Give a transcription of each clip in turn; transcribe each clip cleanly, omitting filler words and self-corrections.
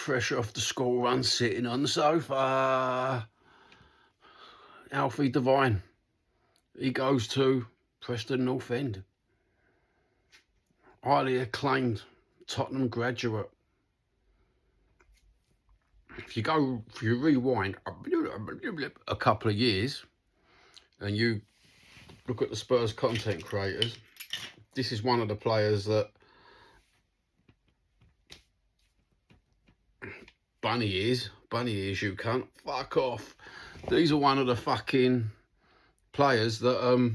fresh off the school run, sitting on the sofa. Alfie Devine. He goes to Preston North End. Highly acclaimed Tottenham graduate. If you rewind a couple of years and you look at the Spurs content creators, this is one of the players that bunny ears, you cunt, fuck off. These are one of the fucking players that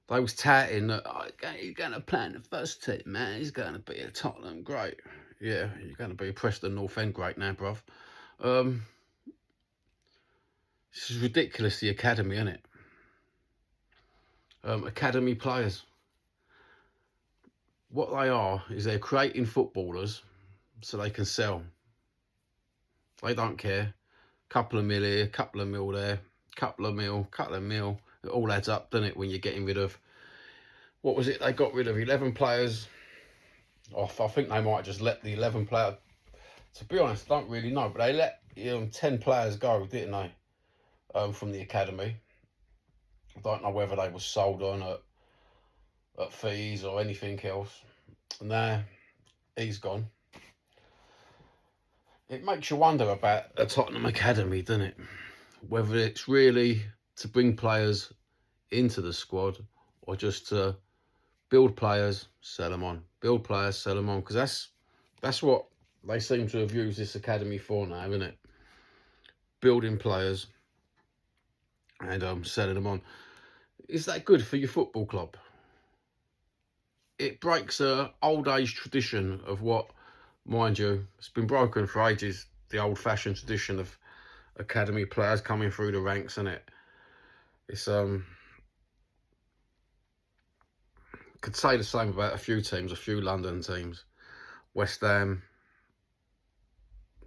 they was touting that he's going to play in the first team, man. He's going to be a Tottenham great. Yeah, you're going to be a Preston North End great now, bruv. This is ridiculous, the academy, isn't it? Academy players. What they are is they're creating footballers so they can sell. They don't care. Couple of mil here, couple of mil there, couple of mil. It all adds up, doesn't it, when you're getting rid of... What was it? They got rid of 11 players off. I think they might just let the 11 player... To be honest, I don't really know, but they let 10 players go, didn't they? From the academy. I don't know whether they were sold on at fees or anything else. Nah, he's gone. It makes you wonder about a Tottenham academy, doesn't it? Whether it's really to bring players into the squad or just to build players, sell them on. Build players, sell them on. Because that's what they seem to have used this academy for now, isn't it? Building players and selling them on. Is that good for your football club? It breaks an old age tradition of what, mind you, it's been broken for ages, the old fashioned tradition of academy players coming through the ranks, isn't it? It's could say the same about a few teams, a few London teams. West Ham,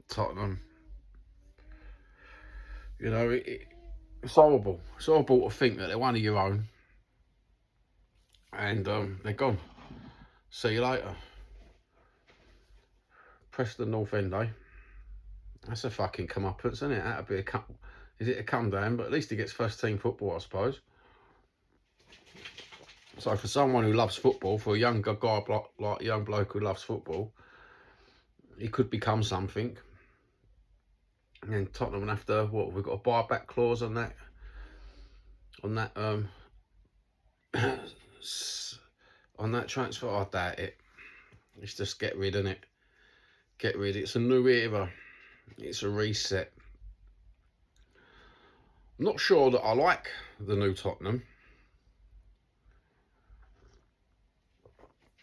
Tottenham. You know, it's horrible. It's horrible to think that they're one of your own and they're gone. See you later. Preston North End, eh? That's a fucking comeuppance, isn't it? That'd be is it a come down? But at least he gets first team football, I suppose. So for someone who loves football, for a younger guy like a young bloke who loves football, he could become something. And then Tottenham will have to, what, we've got a buyback clause on that. On that transfer, I doubt it. It's just get rid of it. Get rid. It's a new era. It's a reset. I'm not sure that I like the new Tottenham.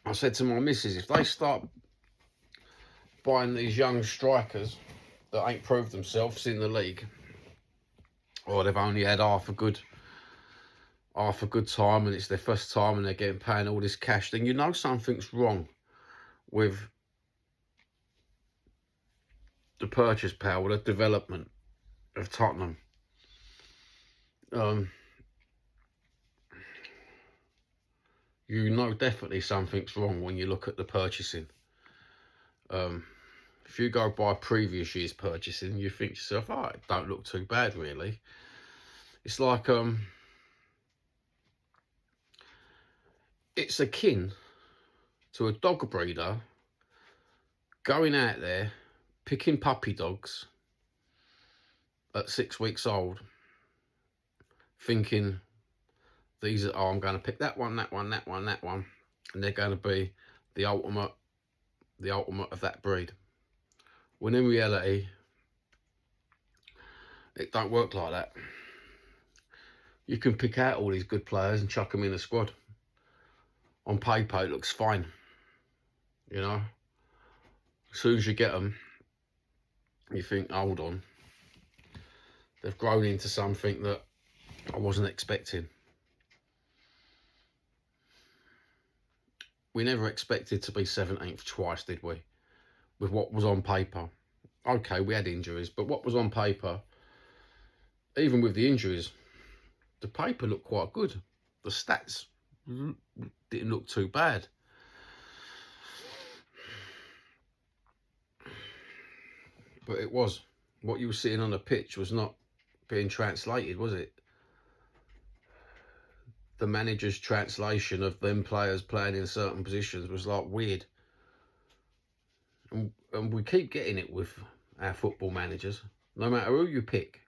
I said to my missus, if they start buying these young strikers that ain't proved themselves in the league, or they've only had half a good time and it's their first time and they're paying all this cash, then you know something's wrong with the purchase power, the development of Tottenham. You know definitely something's wrong when you look at the purchasing. If you go by previous year's purchasing, you think to yourself, oh, it don't look too bad really. It's like it's akin to a dog breeder going out there picking puppy dogs at 6 weeks old, thinking these are, oh, I'm going to pick that one, and they're going to be the ultimate of that breed. When in reality, it don't work like that. You can pick out all these good players and chuck them in the squad. On paper, it looks fine. You know, as soon as you get them, you think, hold on, they've grown into something that I wasn't expecting. We never expected to be 17th twice, did we? With what was on paper. Okay, we had injuries, but what was on paper, even with the injuries, the paper looked quite good. The stats didn't look too bad. But it was. What you were seeing on the pitch was not being translated, was it? The manager's translation of them players playing in certain positions was like weird. And we keep getting it with our football managers. No matter who you pick,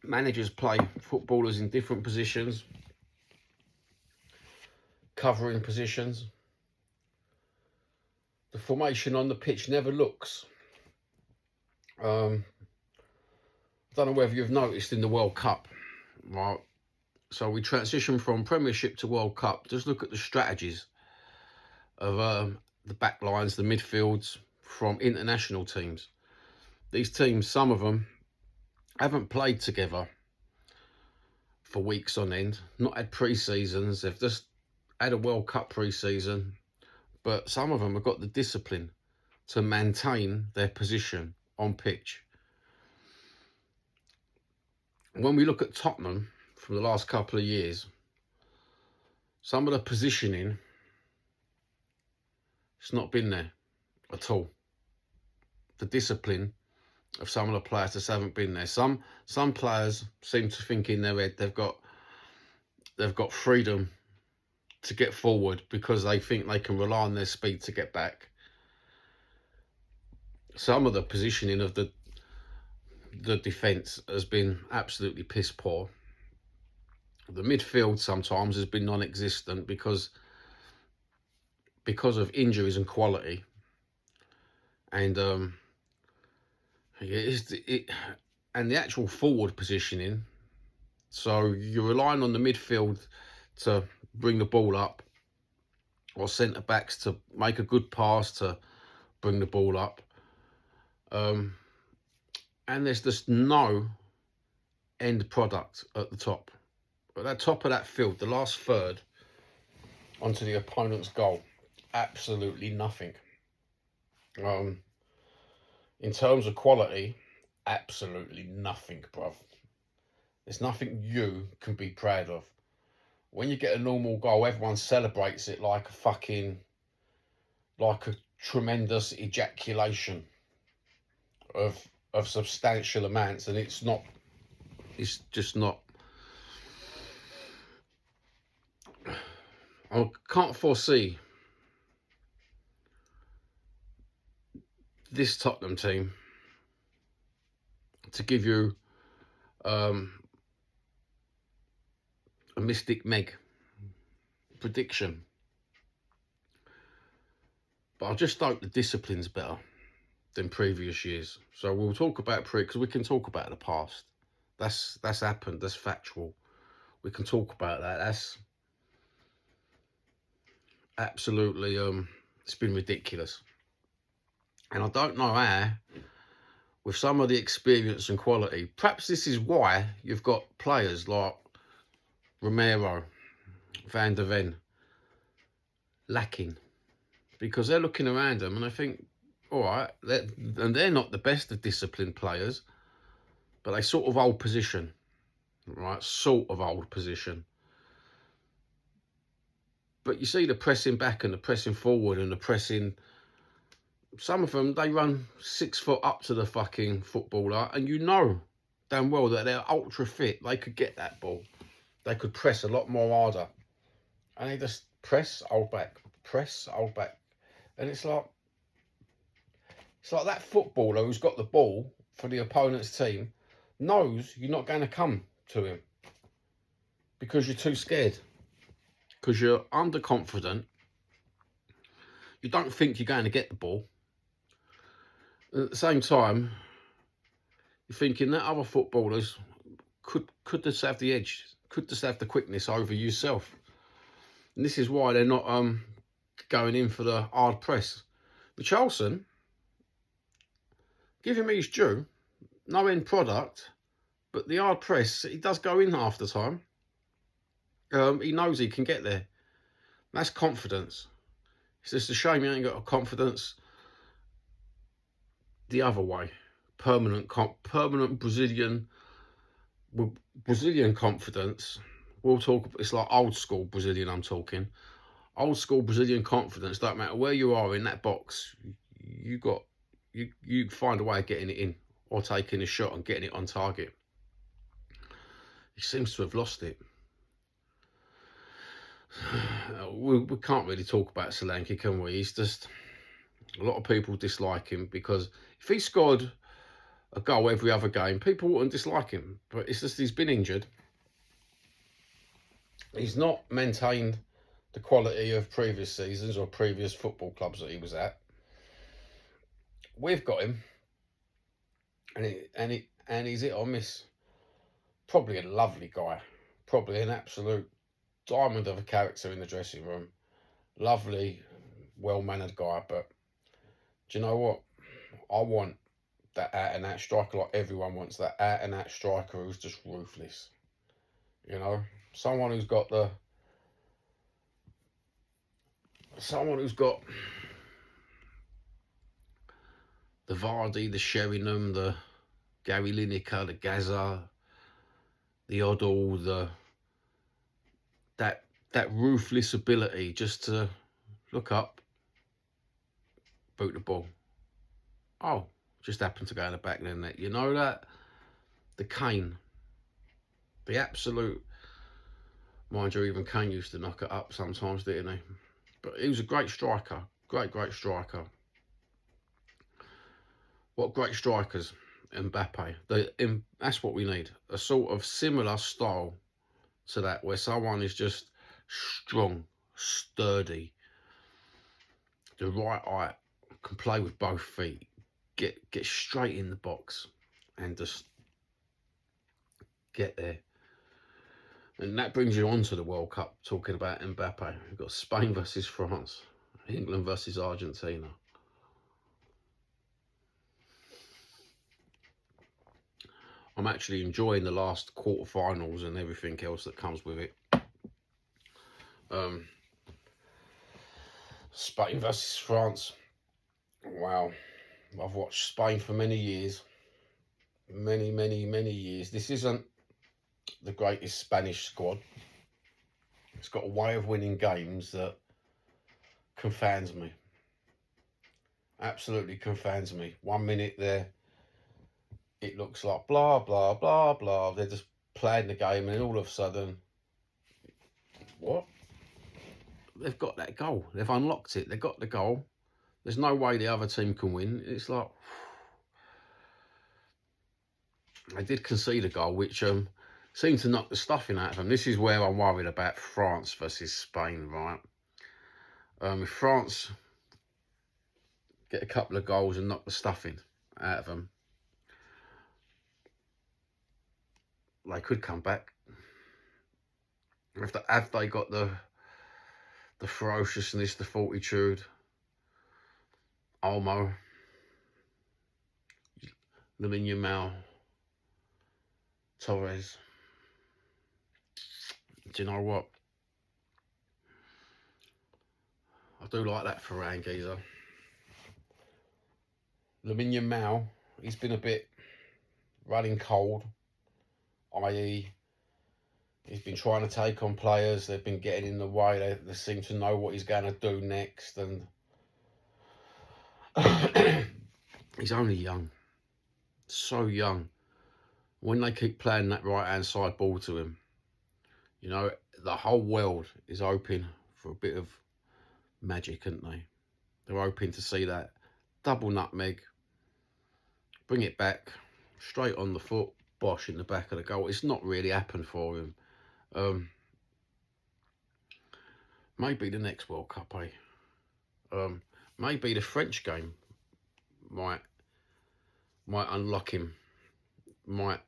managers play footballers in different positions, covering positions. The formation on the pitch never looks. I don't know whether you've noticed in the World Cup, right? So we transition from Premiership to World Cup. Just look at the strategies of the back lines, the midfields from international teams. These teams, some of them, haven't played together for weeks on end, not had pre-seasons. They've just had a World Cup pre-season, but some of them have got the discipline to maintain their position on pitch. When we look at Tottenham from the last couple of years, some of the positioning, it's not been there at all. The discipline of some of the players just haven't been there. Some players seem to think in their head they've got freedom to get forward because they think they can rely on their speed to get back. Some of the positioning of the defence has been absolutely piss poor. The midfield sometimes has been non-existent because of injuries and quality. And and the actual forward positioning. So you're relying on the midfield to bring the ball up, or centre backs to make a good pass to bring the ball up. And there's just no end product at the top. At the top of that field, the last third onto the opponent's goal, absolutely nothing. In terms of quality, absolutely nothing, bruv. There's nothing you can be proud of. When you get a normal goal, everyone celebrates it like a tremendous ejaculation of substantial amounts, and it's just not. I can't foresee this Tottenham team to give you a Mystic Meg prediction, but I just hope the discipline's better than previous years. So we'll talk about because we can talk about the past. That's happened. That's factual. We can talk about that. That's absolutely it's been ridiculous. And I don't know how, with some of the experience and quality, perhaps this is why you've got players like Romero, Van der Ven lacking, because they're looking around them and they think, all right, they're not the best of disciplined players, but they sort of hold position, right? Sort of hold position. But you see the pressing back and the pressing forward and the pressing. Some of them, they run 6 foot up to the fucking footballer, and you know damn well that they're ultra fit. They could get that ball. They could press a lot more harder. And they just press, hold back, press, hold back. And it's like that footballer who's got the ball for the opponent's team knows you're not going to come to him because you're too scared, because you're underconfident. You don't think you're going to get the ball. At the same time, you're thinking that other footballers could just have the edge, could just have the quickness over yourself. And this is why they're not going in for the hard press. Richarlison, give him his due, no end product, but the hard press, he does go in half the time. He knows he can get there. That's confidence. It's just a shame he ain't got a confidence the other way. Permanent Brazilian confidence. We'll talk. It's like old school Brazilian. I'm talking old school Brazilian confidence. Don't matter where you are in that box, you find a way of getting it in or taking a shot and getting it on target. He seems to have lost it. We can't really talk about Solanke, can we? He's just, a lot of people dislike him because if he scored a goal every other game, people wouldn't dislike him. But it's just he's been injured. He's not maintained the quality of previous seasons or previous football clubs that he was at. We've got him, and he's hit or miss. Probably a lovely guy, probably an absolute diamond of a character in the dressing room. Lovely, well-mannered guy, but do you know what? I want that out-and-out striker like everyone wants, that out-and-out striker who's just ruthless. You know, someone who's got the Vardy, the Sheringham, the Gary Lineker, the Gaza, the Oddle, that ruthless ability just to look up, boot the ball. Oh, just happened to go in the back of the net. You know that? The Kane. The absolute... Mind you, even Kane used to knock it up sometimes, didn't he? But he was a great striker. Great striker. What great strikers? Mbappe. That's what we need. A sort of similar style to that, where someone is just strong, sturdy, the right eye, can play with both feet, get straight in the box and just get there. And that brings you on to the World Cup, talking about Mbappe. We've got Spain versus France, England versus Argentina. I'm actually enjoying the last quarterfinals and everything else that comes with it. Spain versus France. Wow. I've watched Spain for many years. Many years. This isn't the greatest Spanish squad. It's got a way of winning games that confounds me. Absolutely confounds me. 1 minute there, it looks like blah, blah, blah, blah. They're just playing the game, and then all of a sudden, what? They've got that goal. They've unlocked it. They've got the goal. There's no way the other team can win. It's like... They did concede a goal, which seemed to knock the stuffing out of them. This is where I'm worried about France versus Spain, right? If France get a couple of goals and knock the stuffing out of them, they could come back. Have they got the ferociousness, the fortitude? Olmo, Lamine Yamal, Torres. Do you know what? I do like that Ferran geezer. Lamine Yamal, he's been a bit running cold, i.e. he's been trying to take on players, they've been getting in the way, they seem to know what he's going to do next, and he's only young, so young. When they keep playing that right-hand side ball to him, you know, the whole world is hoping for a bit of magic, aren't they? They're hoping to see that double nutmeg, bring it back, straight on the foot, bosh in the back of the goal. It's not really happened for him. Maybe the next World Cup, maybe the French game might unlock him, might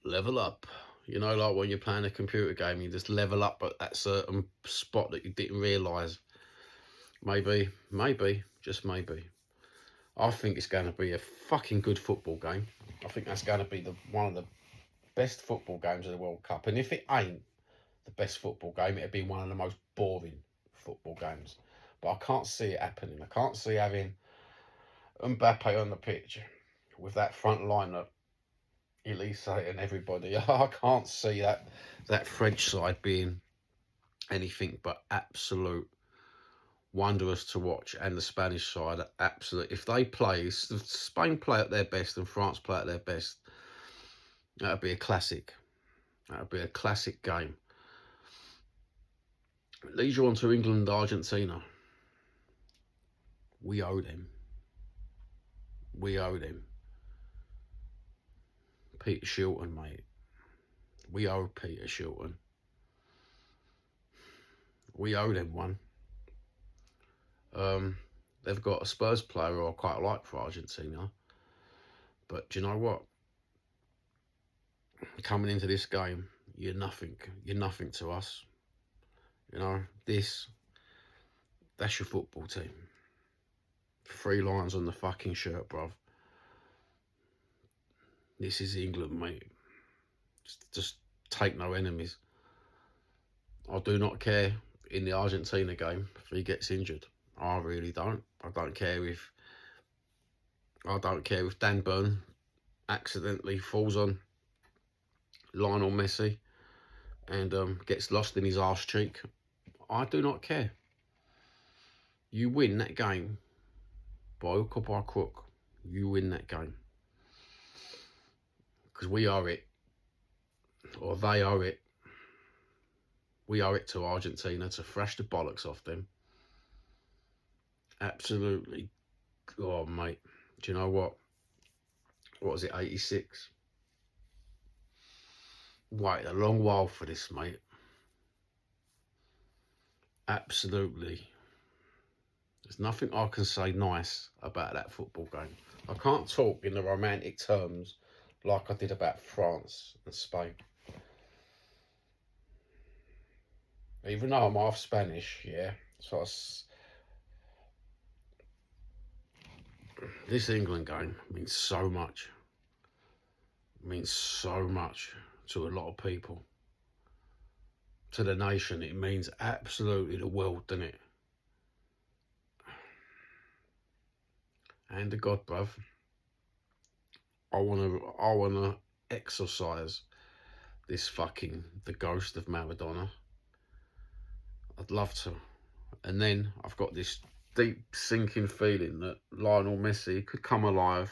level up. You know, like when you're playing a computer game, you just level up at that certain spot that you didn't realise. Maybe, just maybe. I think it's going to be a fucking good football game. I think that's going to be one of the best football games of the World Cup. And if it ain't the best football game, it'd be one of the most boring football games. But I can't see it happening. I can't see having Mbappe on the pitch with that front lineup, Elise and everybody. I can't see that French side being anything but absolute wondrous to watch. And the Spanish side, absolutely. If they play, if Spain play at their best and France play at their best, that'd be a classic. That'd be a classic game. It leads you on to England, Argentina. We owe them. We owe them. Peter Shilton, mate. We owe Peter Shilton. We owe them one. They've got a Spurs player who I quite like for Argentina. But do you know what? Coming into this game, you're nothing. You're nothing to us. You know, that's your football team. 3 lines on the fucking shirt, bruv. This is England, mate. Just take no enemies. I do not care in the Argentina game if he gets injured. I really don't. I don't care if Dan Burn accidentally falls on Lionel Messi and gets lost in his arse cheek. I do not care. You win that game by hook or by crook. You win that game. Because we are it. Or they are it. We owe it to Argentina to thrash the bollocks off them. Absolutely. Oh, mate. Do you know what? What was it, 86? Wait a long while for this, mate. Absolutely. There's nothing I can say nice about that football game. I can't talk in the romantic terms like I did about France and Spain. Even though I'm half Spanish, yeah. So this England game means so much. It means so much to a lot of people. To the nation, it means absolutely the world, doesn't it? And to God, bruv, I wanna exorcise the ghost of Maradona. I'd love to. And then I've got this deep sinking feeling that Lionel Messi could come alive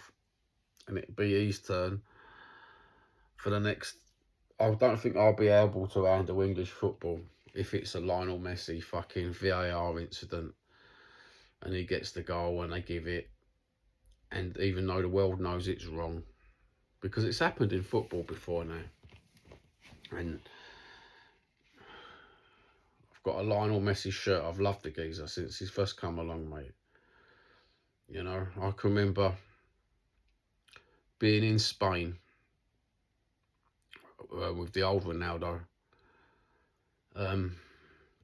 and it'd be his turn for the next. I don't think I'll be able to handle English football if it's a Lionel Messi fucking VAR incident and he gets the goal and they give it, and even though the world knows it's wrong, because it's happened in football before now. And I've got a Lionel Messi shirt. I've loved the geezer since he's first come along, mate. You know, I can remember being in Spain with the old Ronaldo,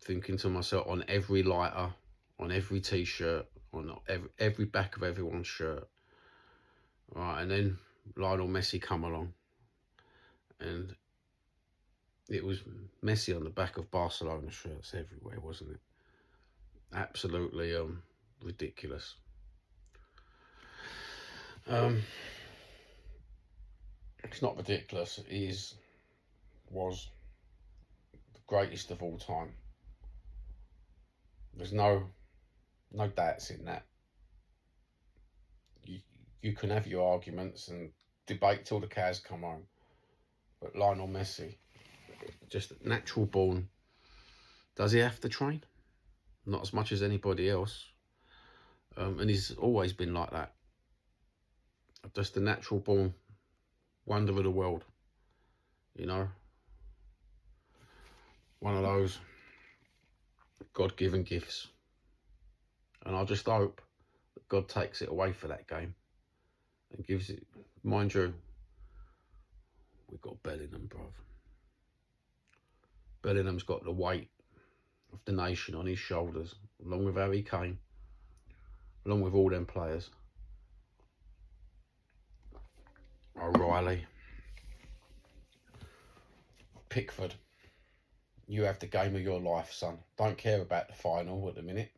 thinking to myself, on every lighter, on every t-shirt, on every back of everyone's shirt, right? And then Lionel Messi come along, and it was Messi on the back of Barcelona shirts everywhere, wasn't it? Absolutely ridiculous. It's not ridiculous. He was the greatest of all time. There's no doubts in that. You can have your arguments and debate till the cows come home, but Lionel Messi, just natural born. Does he have to train? Not as much as anybody else. And he's always been like that. Just a natural born wonder of the world. You know? One of those God-given gifts. And I just hope that God takes it away for that game and gives it, mind you, we've got Bellingham, bruv. Bellingham's got the weight of the nation on his shoulders, along with Harry Kane, along with all them players. O'Reilly, Pickford, you have the game of your life, son. Don't care about the final at the minute.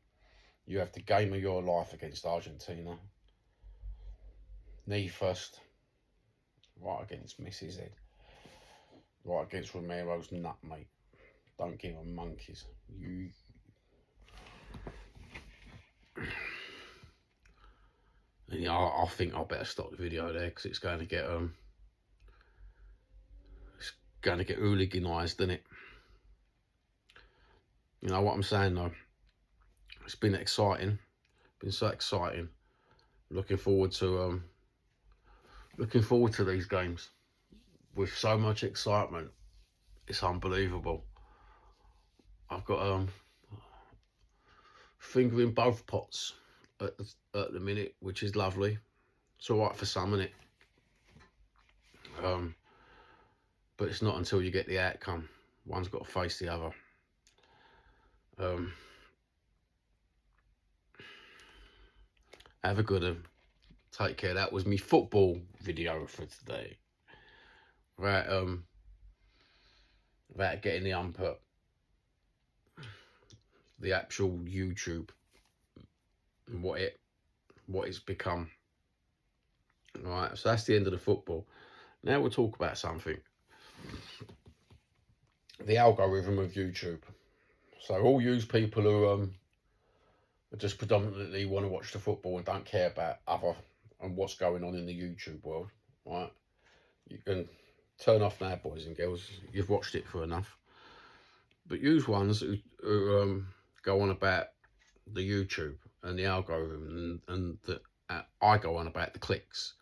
You have the game of your life against Argentina. Knee first, right against Messi's head, right against Romero's nut, mate. Don't give them monkeys. And yeah, I think I better stop the video there because it's going to get hooliganised, isn't it? You know what I'm saying though? It's been exciting. Been so exciting. Looking forward to these games with so much excitement. It's unbelievable. I've got finger in both pots at the minute, which is lovely. It's all right for some, isn't it? But it's not until you get the outcome. One's got to face the other. Have a good one. Take care. That was me football video for today. Without getting the input, the actual YouTube and what it's become. All right, so that's the end of the football. Now we'll talk about something. The algorithm of YouTube. So all you people who just predominantly want to watch the football and don't care about other and what's going on in the YouTube world, right? You can turn off now, boys and girls. You've watched it for enough. But use ones who go on about the YouTube and the algorithm, and I go on about the clicks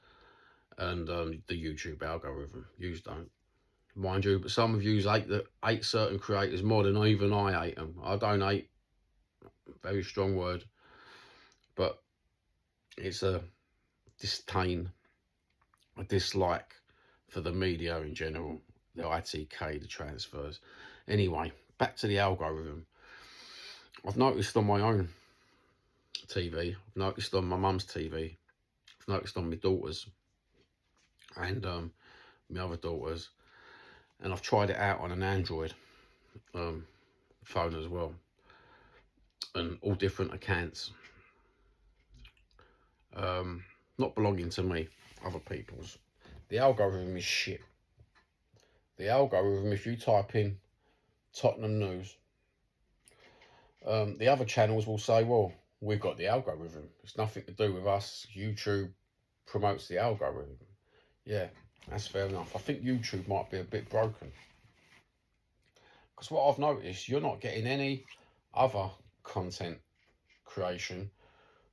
and the YouTube algorithm. Yous don't, mind you. But some of yous hate certain creators more than even I hate them. I don't hate. Very strong word, but it's a disdain, a dislike for the media in general, the ITK, the transfers. Anyway, back to the algorithm. I've noticed on my own TV, I've noticed on my mum's TV, I've noticed on my daughters and my other daughters, and I've tried it out on an Android phone as well, and all different accounts, not belonging to me, other people's. The algorithm is shit. The algorithm, if you type in Tottenham news, the other channels will say, well, we've got the algorithm. It's nothing to do with us. YouTube promotes the algorithm. Yeah, that's fair enough. I think YouTube might be a bit broken. Because what I've noticed, you're not getting any other content creation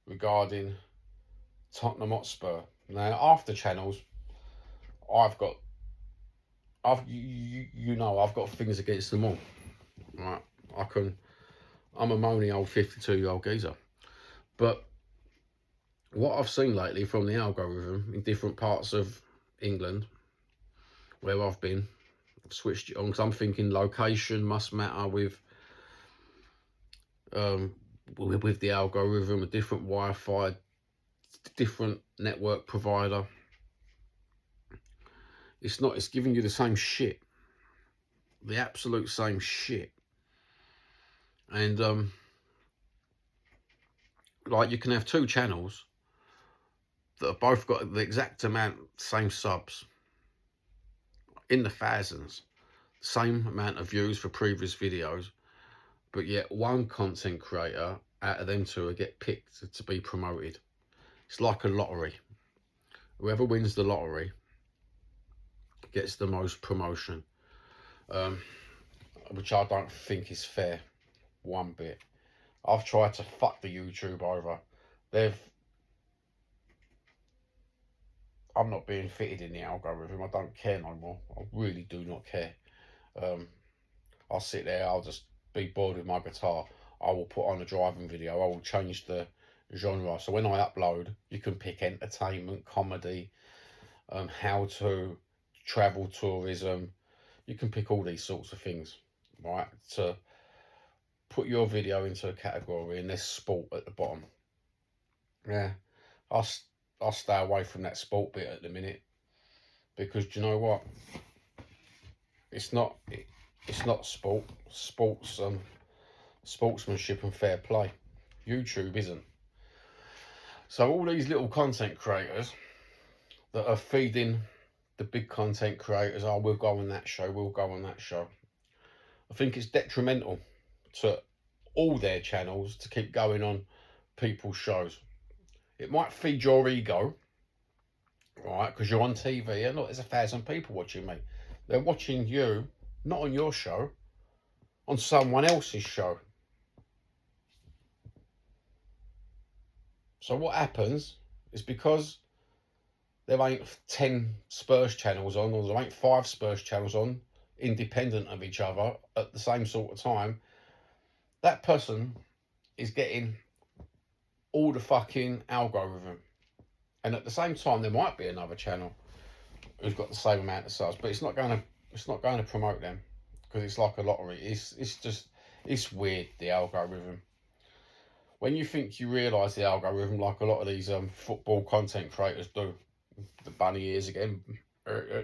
regarding Tottenham Hotspur. Now, after channels, I've got things against them all. Right, I'm a moany old 52-year-old geezer. But what I've seen lately from the algorithm in different parts of England where I've been, I've switched it on because I'm thinking location must matter with the algorithm, a different Wi-Fi, different network provider. It's not, it's giving you the same shit, the absolute same shit. And like you can have two channels that have both got the exact amount, same subs, in the thousands, same amount of views for previous videos, but yet one content creator out of them two will get picked to be promoted. It's like a lottery. Whoever wins the lottery gets the most promotion, which I don't think is fair one bit. I've tried to fuck the YouTube over. I'm not being fitted in the algorithm. I don't care no more. I really do not care. I'll sit there, I'll just be bored with my guitar. I will put on a driving video. I will change the genre. So when I upload, you can pick entertainment, comedy, how to, travel, tourism. You can pick all these sorts of things, right? To put your video into a category, and there's sport at the bottom. Yeah, I'll stay away from that sport bit at the minute, because do you know what? It's not sport. Sports sportsmanship and fair play. YouTube isn't. So all these little content creators that are feeding the big content creators, oh, we'll go on that show, we'll go on that show. I think it's detrimental to all their channels to keep going on people's shows. It might feed your ego, right? Because you're on TV and look, there's 1,000 people watching me. They're watching you, not on your show, on someone else's show. So what happens is, because there ain't 10 Spurs channels on, or there ain't 5 Spurs channels on, independent of each other at the same sort of time, that person is getting all the fucking algorithm. And at the same time, there might be another channel who's got the same amount of subs, but it's not going to promote them, because it's like a lottery. It's weird, the algorithm. When you think you realise the algorithm, like a lot of these football content creators do, the bunny ears again,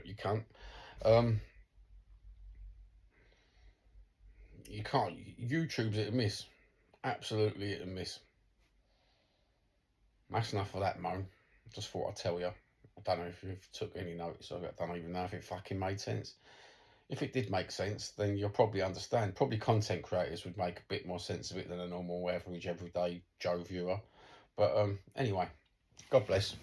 you can't. You can't. YouTube's hit and miss, absolutely hit and miss. That's enough of that moan. Just thought I'd tell you. I don't know if you took any notice of it. I don't even know if it fucking made sense. If it did make sense, then you'll probably understand. Probably content creators would make a bit more sense of it than a normal, average, everyday Joe viewer. But anyway, God bless.